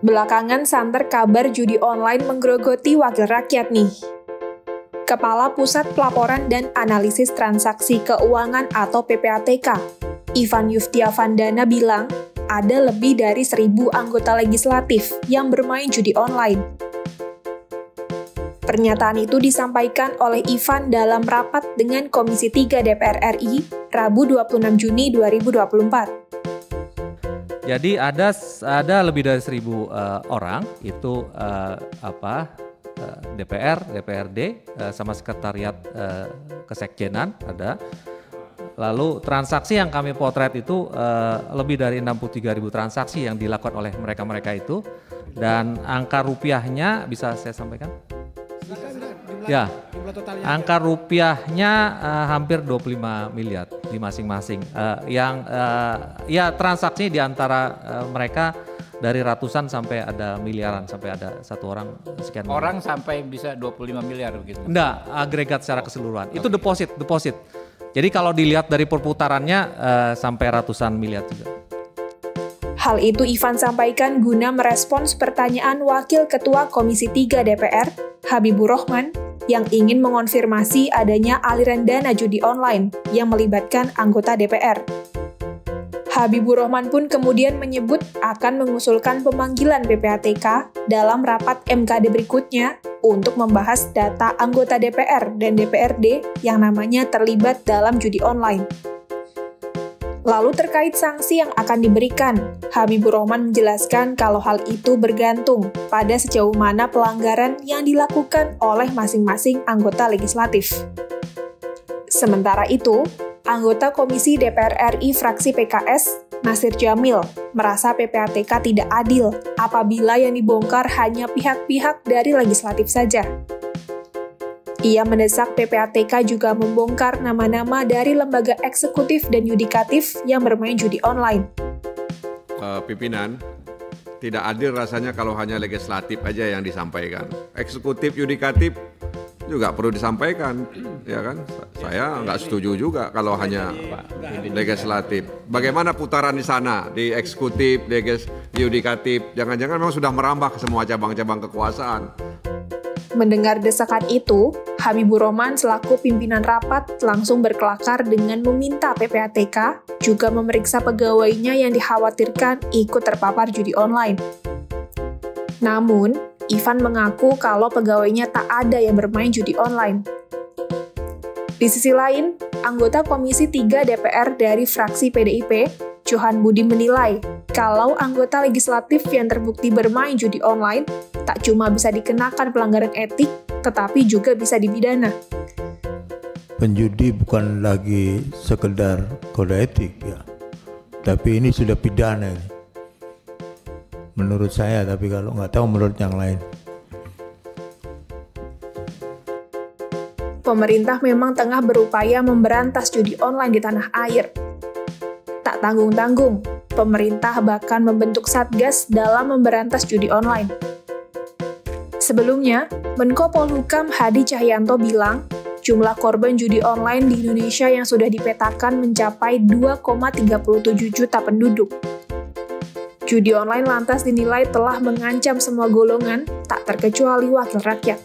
Belakangan santer kabar judi online menggerogoti wakil rakyat nih. Kepala Pusat Pelaporan dan Analisis Transaksi Keuangan atau PPATK, Ivan Yuftiavandana bilang, ada lebih dari 1.000 anggota legislatif yang bermain judi online. Pernyataan itu disampaikan oleh Ivan dalam rapat dengan Komisi 3 DPR RI, Rabu 26 Juni 2024. Jadi ada lebih dari 1.000 orang, itu DPR, DPRD, sama sekretariat kesekjenan ada. Lalu transaksi yang kami potret itu lebih dari 63.000 transaksi yang dilakukan oleh mereka-mereka itu, dan angka rupiahnya bisa saya sampaikan? Ya, angka rupiahnya hampir 25 miliar di masing-masing. Ya transaksi di antara mereka dari ratusan sampai ada miliaran, sampai ada satu orang sekian miliar. Orang sampai bisa 25 miliar begitu? Enggak, agregat secara keseluruhan. Itu deposit. Jadi kalau dilihat dari perputarannya sampai ratusan miliar juga. Hal itu Ivan sampaikan guna merespons pertanyaan Wakil Ketua Komisi 3 DPR, Habibur Rahman, yang ingin mengonfirmasi adanya aliran dana judi online yang melibatkan anggota DPR. Habibur Rahman pun kemudian menyebut akan mengusulkan pemanggilan PPATK dalam rapat MKD berikutnya untuk membahas data anggota DPR dan DPRD yang namanya terlibat dalam judi online. Lalu terkait sanksi yang akan diberikan, Habibur Rahman menjelaskan kalau hal itu bergantung pada sejauh mana pelanggaran yang dilakukan oleh masing-masing anggota legislatif. Sementara itu, anggota Komisi DPR RI fraksi PKS, Nasir Jamil, merasa PPATK tidak adil apabila yang dibongkar hanya pihak-pihak dari legislatif saja. Ia mendesak PPATK juga membongkar nama-nama dari lembaga eksekutif dan yudikatif yang bermain judi online. Pimpinan, tidak adil rasanya kalau hanya legislatif aja yang disampaikan. Eksekutif, yudikatif juga perlu disampaikan, ya kan? Saya nggak setuju juga kalau hanya legislatif. Bagaimana putaran di sana, di eksekutif, di yudikatif? Jangan-jangan memang sudah merambah ke semua cabang-cabang kekuasaan. Mendengar desakan itu, Habibur Rahman selaku pimpinan rapat langsung berkelakar dengan meminta PPATK juga memeriksa pegawainya yang dikhawatirkan ikut terpapar judi online. Namun, Ivan mengaku kalau pegawainya tak ada yang bermain judi online. Di sisi lain, anggota Komisi 3 DPR dari fraksi PDIP, Johan Budi menilai kalau anggota legislatif yang terbukti bermain judi online tak cuma bisa dikenakan pelanggaran etik, tetapi juga bisa dipidana. Penjudi bukan lagi sekedar kode etik ya, tapi ini sudah pidana ini. Menurut saya, tapi kalau nggak tahu menurut yang lain. Pemerintah memang tengah berupaya memberantas judi online di tanah air. Tak tanggung-tanggung, pemerintah bahkan membentuk satgas dalam memberantas judi online. Sebelumnya, Menko Polhukam Hadi Cahyanto bilang, jumlah korban judi online di Indonesia yang sudah dipetakan mencapai 2,37 juta penduduk. Judi online lantas dinilai telah mengancam semua golongan, tak terkecuali wakil rakyat.